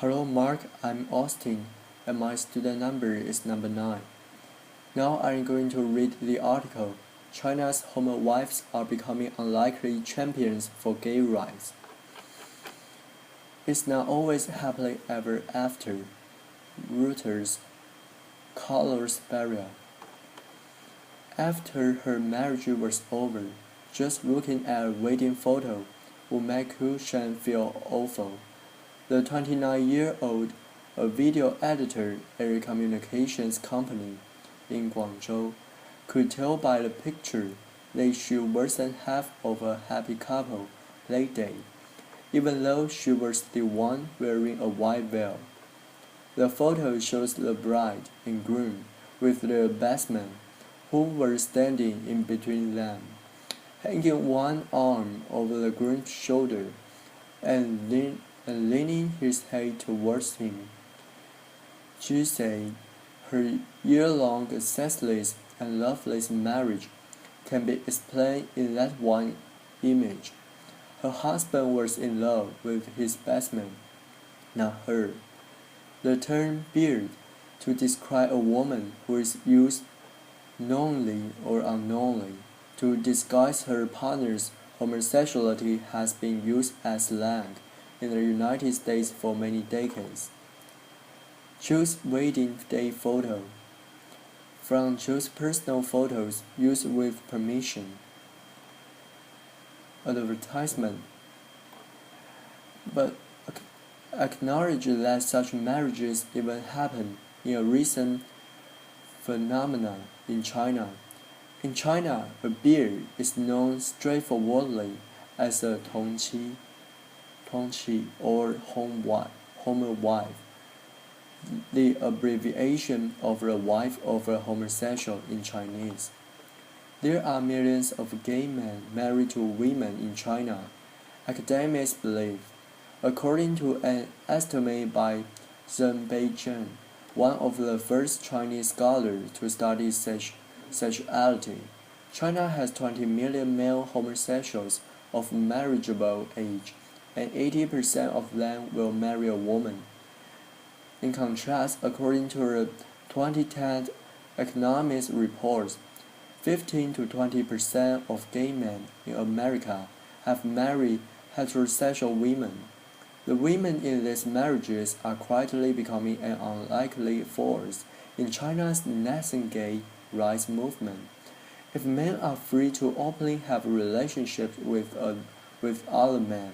Hello Mark, I'm Austin, and my student number is number 9. Now I'm going to read the article, China's Homowives are becoming unlikely champions for gay rights. It's not always happily ever after. Reuters, Carlos Barria. After her marriage was over, just looking at a wedding photo would make Hu Shen feel awful. The 29-year-old, a video editor at a communications company in Guangzhou, could tell by the picture that she wasn't half of a happy couple that day, even though she was the one wearing a white veil. The photo shows the bride and groom with their bestmen, who were standing in between them, hanging one arm over the groom's shoulder and leaning his head towards him. She said her year-long successless and loveless marriage can be explained in that one image. Her husband was in love with his bestman, not her. The term beard to describe a woman who is used knowingly or unknowingly to disguise her partner's homosexuality has been used as slang in the United States for many decades. Choose wedding day photo. From choose personal photos used with permission. Advertisement. But acknowledge that such marriages even happen in a recent phenomenon in China. In China, a beard is known straightforwardly as a tongqi or homowife, the abbreviation of the wife of a homosexual in Chinese. There are millions of gay men married to women in China, academics believe, according to an estimate by Zheng Beizhen, one of the first Chinese scholars to study sexuality. China has 20 million male homosexuals of marriageable age, and 80% of them will marry a woman. In contrast, according to a 2010 economics report, 15 to 20% of gay men in America have married heterosexual women. The women in these marriages are quietly becoming an unlikely force in China's nascent gay rights movement. If men are free to openly have relationships with other men,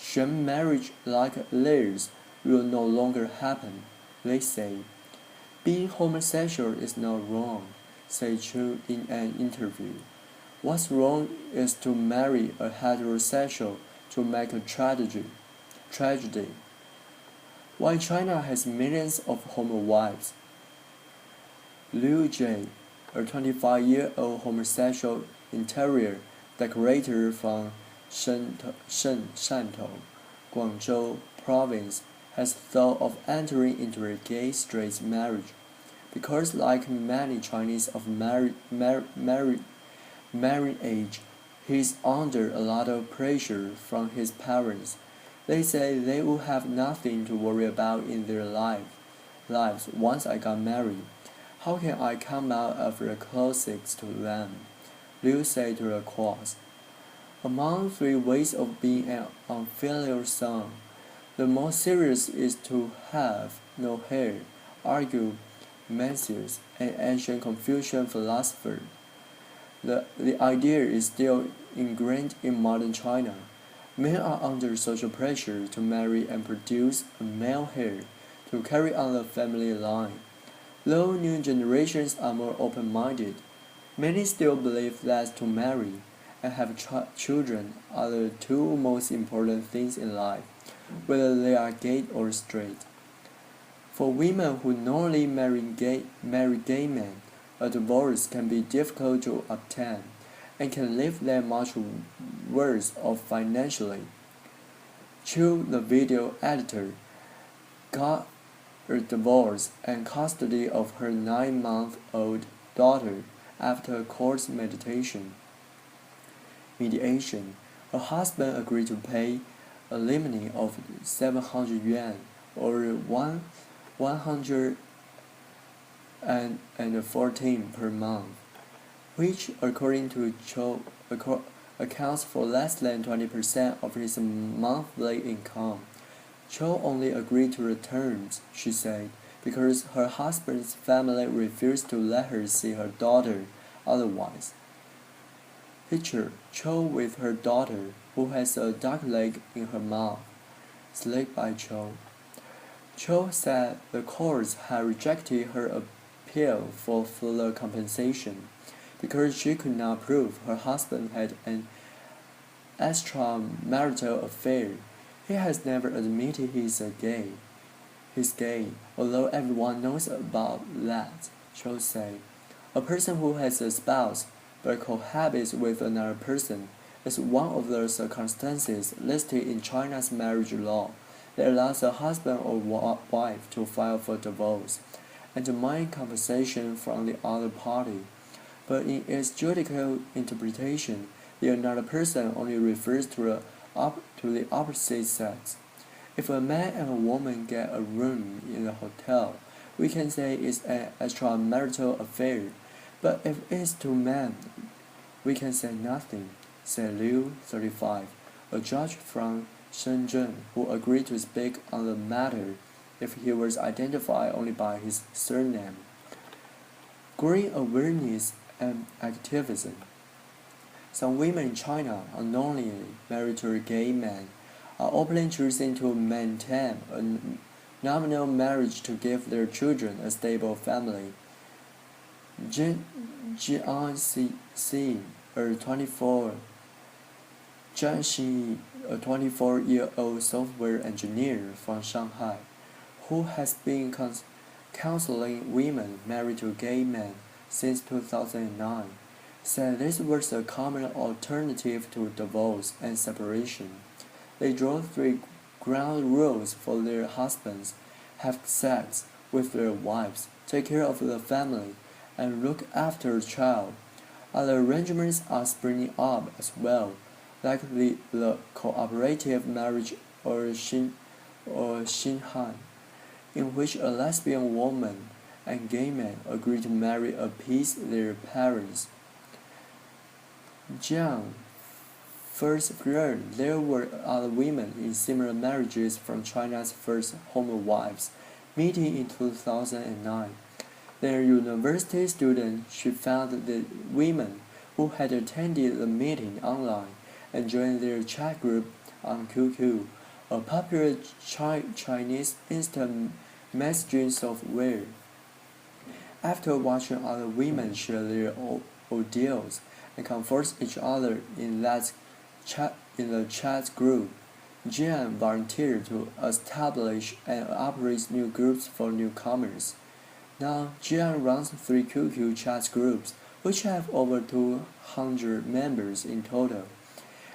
sham marriage like theirs will no longer happen, they say. Being homosexual is not wrong, said Chu in an interview. What's wrong is to marry a heterosexual to make a tragedy. Why China has millions of homowives. Liu Jie, a 25-year-old homosexual interior decorator from Shantou, Guangzhou province, has thought of entering into a gay-straight marriage, because like many Chinese of married age, he is under a lot of pressure from his parents. They say they will have nothing to worry about in their lives once I got married. How can I come out of the closet to them? Liu said to the Quartz. Among 3 ways of being an unfilial son, the most serious is to have no hair, argued Mencius, an ancient Confucian philosopher. The idea is still ingrained in modern China. Men are under social pressure to marry and produce a male heir to carry on the family line. Though new generations are more open-minded, many still believe that to marry and have children are the 2 most important things in life, whether they are gay or straight. For women who normally marry gay men, a divorce can be difficult to obtain and can leave them much worse off financially. Chu, the video editor, got a divorce and custody of her 9-month-old daughter after court mediation. Her husband agreed to pay alimony of 700 yuan or 114 per month, which, according to Cho, accounts for less than 20% of his monthly income. Cho only agreed to the terms, she said, because her husband's family refused to let her see her daughter otherwise. Picture Cho with her daughter, who has a duck leg in her mouth. Slick by Cho. Cho said the courts had rejected her appeal for fuller compensation because she could not prove her husband had an extramarital affair. He has never admitted he's gay, although everyone knows about that, Cho said. A person who has a spouse but cohabits with another person is one of the circumstances listed in China's marriage law that allows a husband or wife to file for divorce and demand compensation from the other party. But in its judicial interpretation, the another person only refers to the opposite sex. If a man and a woman get a room in a hotel, we can say it's an extramarital affair. But if it's two men, we can say nothing, said Liu, 35, a judge from Shenzhen who agreed to speak on the matter if he was identified only by his surname. Growing awareness and activism. Some women in China, unknowingly married to gay men, are openly choosing to maintain a nominal marriage to give their children a stable family. Jianxi, a 24-year-old software engineer from Shanghai, who has been counseling women married to gay men since 2009, said this was a common alternative to divorce and separation. They draw 3 ground rules for their husbands: have sex with their wives, take care of the family, and look after the child. Other arrangements are springing up as well, like the cooperative marriage or Xinhan, in which a lesbian woman and gay men agree to marry appease their parents. Jiang first learned there were other women in similar marriages from China's first Homowives meeting in 2009. Their university student, she found the women who had attended the meeting online and joined their chat group on QQ, a popular Chinese instant messaging software. After watching other women share their ordeals and comfort each other in the chat group, Jian volunteered to establish and operate new groups for newcomers. Now, Jian runs 3 QQ chat groups, which have over 200 members in total,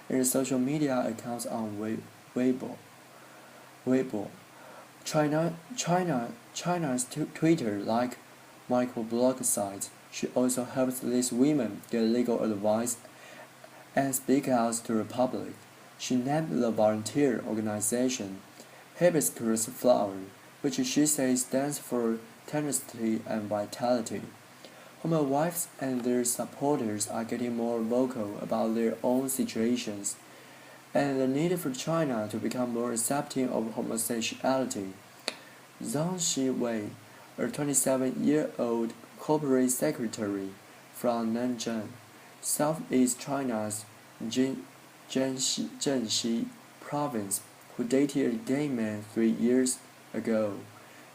and social media accounts on Weibo. China's Twitter-like microblog site. She also helps these women get legal advice and speak out to the public. She named the volunteer organization Hibiscus Flower, which she says stands for tenacity and vitality. Homowives and their supporters are getting more vocal about their own situations and the need for China to become more accepting of homosexuality. Zhang Shiwei, a 27-year-old corporate secretary from Nanjing, southeast China's Zhenxi province, who dated a gay man 3 years ago,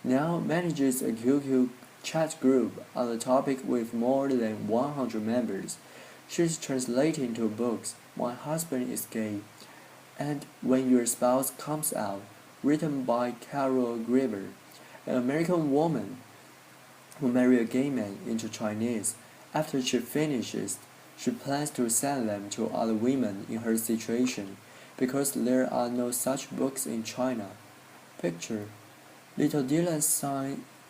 now manages a QQ chat group on the topic with more than 100 members. She's translating 2 books, My Husband is Gay, and When Your Spouse Comes Out, written by Carol Graver, an American woman who married a gay man into Chinese. After she finishes, she plans to send them to other women in her situation, because there are no such books in China. Picture. Little Dylan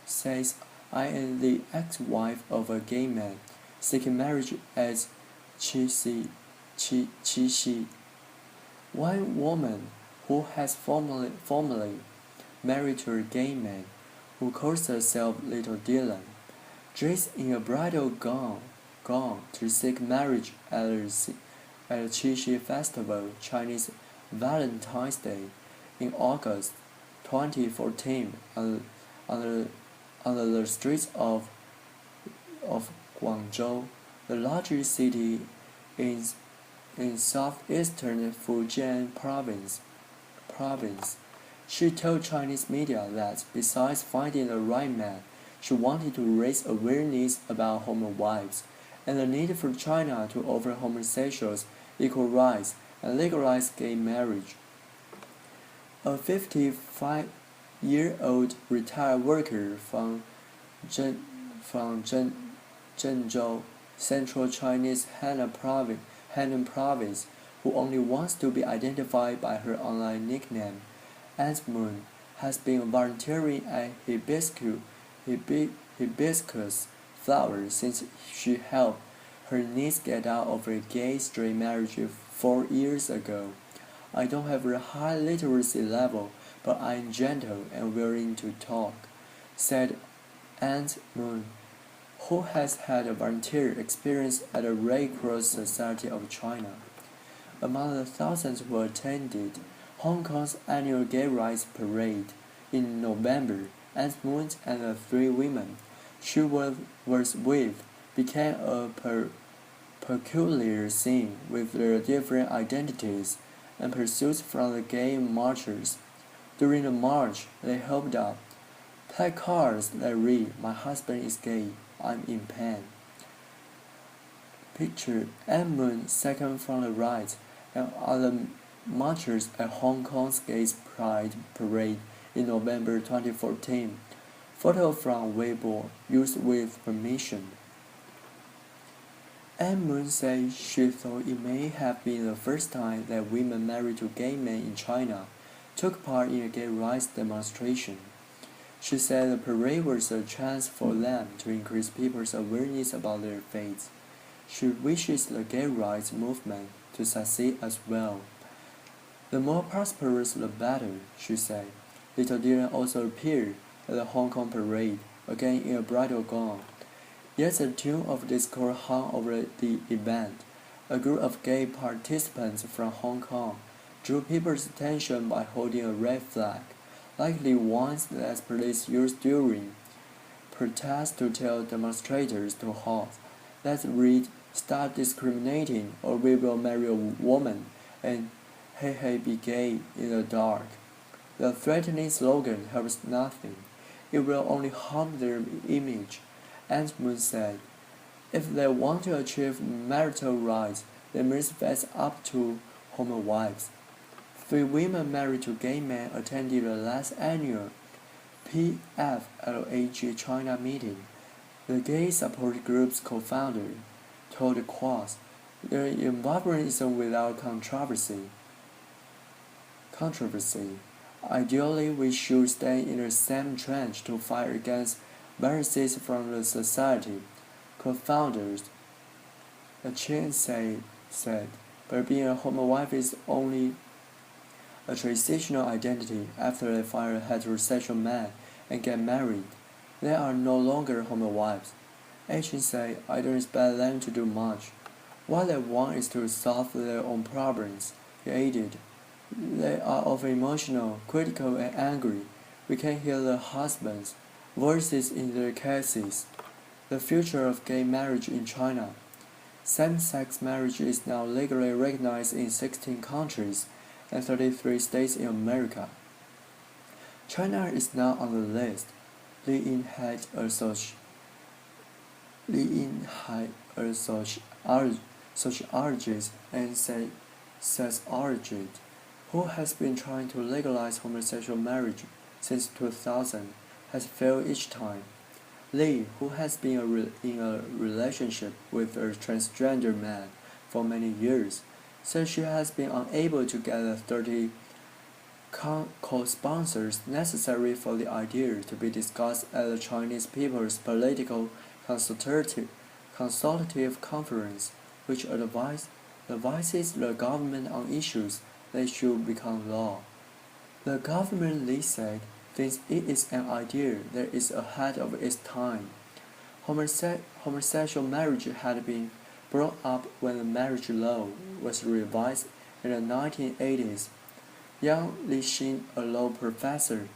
says, I am the ex-wife of a gay man, seeking marriage as Qixi. One woman who has formerly married to a gay man, who calls herself Little Dylan, dressed in a bridal gown to seek marriage at a Qixi Festival, Chinese Valentine's Day, in August 2014 on the streets of Guangzhou, the largest city in southeastern Fujian province. She told Chinese media that besides finding the right man, she wanted to raise awareness about Homowives and the need for China to offer homosexuals equal rights and legalize gay marriage. A 55-year-old retired worker from Zhengzhou, central Chinese Henan province, who only wants to be identified by her online nickname, Aunt Moon, has been volunteering at hibiscus flowers since she helped her niece get out of a gay-straight marriage 4 years ago. I don't have a high literacy level, but I'm gentle and willing to talk, said Aunt Moon, who has had a volunteer experience at the Red Cross Society of China. Among the thousands who attended Hong Kong's annual Gay Rights Parade in November, Aunt Moon and the 3 women she was with became a peculiar scene with their different identities and pursuits from the gay marchers. During the march, they held up placards that read, "My husband is gay, I'm in pain." Picture Aunt Moon second from the right and other marchers at Hong Kong's Gay Pride Parade in November 2014. Photo from Weibo, used with permission. Aunt Moon said she thought it may have been the first time that women married to gay men in China took part in a gay rights demonstration. She said the parade was a chance for them to increase people's awareness about their fates. She wishes the gay rights movement to succeed as well. The more prosperous the better, she said. Little Dylan also appeared at the Hong Kong parade, again in a bridal gown. Yet the tune of discord hung over the event. A group of gay participants from Hong Kong drew people's attention by holding a red flag, likely ones that police used during protests to tell demonstrators to halt. Let's read, "Stop discriminating or we will marry a woman," and "Hey hey be gay" in the dark. The threatening slogan helps nothing. It will only harm their image, Aunt Moon said. If they want to achieve marital rights, they must face up to Homowives. 3 women married to gay men attended the last annual PFLAG China meeting. The gay support group's co-founder told Quartz, "Their involvement isn't without controversy. Ideally, we should stay in the same trench to fight against viruses from the society," co-founders Chen said, but being a homowife is only a transitional identity after they find a heterosexual man and get married. They are no longer homowives. Chen said, "I don't expect them to do much. What they want is to solve their own problems," he added. "They are often emotional, critical, and angry. We can hear the husbands' voices in their cases." The future of gay marriage in China. Same-sex marriage is now legally recognized in 16 countries and 33 states in America. China is now on the list. Li Yin had a sociologist and sociologist who has been trying to legalize homosexual marriage since 2000, has failed each time. Li, who has been in a relationship with a transgender man for many years, said she has been unable to get the 30 co-sponsors necessary for the idea to be discussed at the Chinese People's Political Consultative Conference, which advises the government on issues that should become law. The government, Li said, thinks it is an idea that is ahead of its time. Homosexual marriage had been brought up when the marriage law was revised in the 1980s. Yang Lixin, a law professor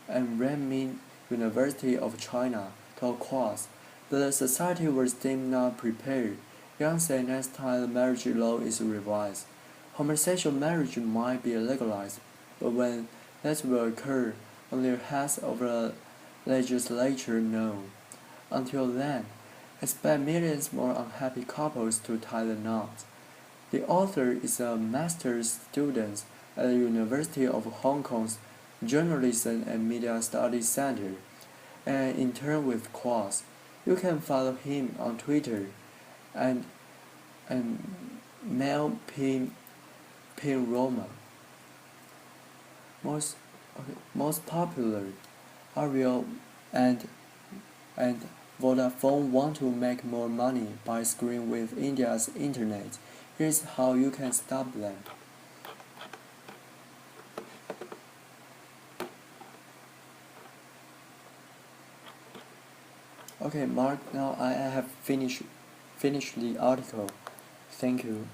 at Renmin University of China, told Quartz that the society was deemed not prepared. Yang said next time the marriage law is revised, homosexual marriage might be legalized, but when that will occur, only the heads of the legislature know. Until then, expect millions more unhappy couples to tie the knot. The author is a master's student at the University of Hong Kong's Journalism and Media Studies Center, and an intern with Quartz. You can follow him on Twitter and Mel Pin Roma. Most popular, Ariel and Vodafone want to make more money by screwing with India's internet. Here's how you can stop them. Okay, Mark, now I have finished the article. Thank you.